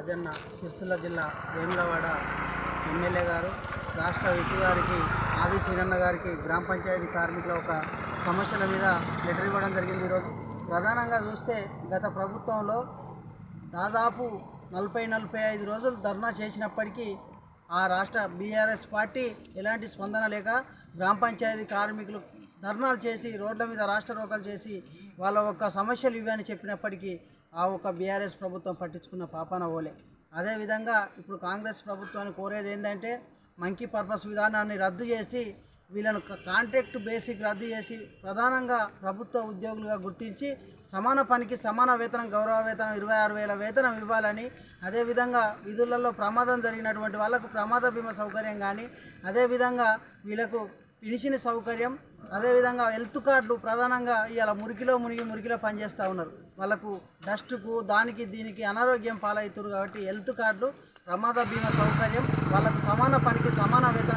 రాజన్న సిరిసిల్ల జిల్లా వేములవాడ ఎమ్మెల్యే గారు రాష్ట్ర విప్ గారికి ఆది శ్రీరన్న గారికి గ్రామ పంచాయతీ కార్మికుల ఒక సమస్యల మీద లెటర్ ఇవ్వడం జరిగింది. ఈరోజు ప్రధానంగా చూస్తే గత ప్రభుత్వంలో దాదాపు 40-45 రోజులు ధర్నా చేసినప్పటికీ ఆ రాష్ట్ర బీఆర్ఎస్ పార్టీ ఎలాంటి స్పందన లేక గ్రామ పంచాయతీ కార్మికులు ధర్నాలు చేసి రోడ్ల మీద రాష్ట్ర రోకలు చేసి వాళ్ళ ఒక్క సమస్యలు ఇవని చెప్పినప్పటికీ ఆ ఒక్క బీఆర్ఎస్ ప్రభుత్వం పట్టించుకున్న పాపాన ఓలే. అదేవిధంగా ఇప్పుడు కాంగ్రెస్ ప్రభుత్వాన్ని కోరేది ఏంటంటే మంకీ పర్పస్ విధానాన్ని రద్దు చేసి వీళ్ళను కాంట్రాక్ట్ బేసిక్ రద్దు చేసి ప్రధానంగా ప్రభుత్వ ఉద్యోగులుగా గుర్తించి సమాన పనికి సమాన వేతనం, గౌరవ వేతనం 26,000 వేతనం ఇవ్వాలని, అదేవిధంగా విధులలో ప్రమాదం జరిగినటువంటి వాళ్ళకు ప్రమాద బీమా సౌకర్యం కానీ, అదేవిధంగా వీళ్ళకు పెన్షన్ సౌకర్యం, అదేవిధంగా హెల్త్ కార్డులు ప్రధానంగా ఇవాళ మురికిలో పనిచేస్తూ ఉన్నారు. వాళ్ళకు డస్ట్కు దానికి దీనికి అనారోగ్యం పాలవుతారు కాబట్టి హెల్త్ కార్డులు, ప్రమాద బీమా సౌకర్యం, వాళ్ళకు సమాన పనికి సమాన వేతనం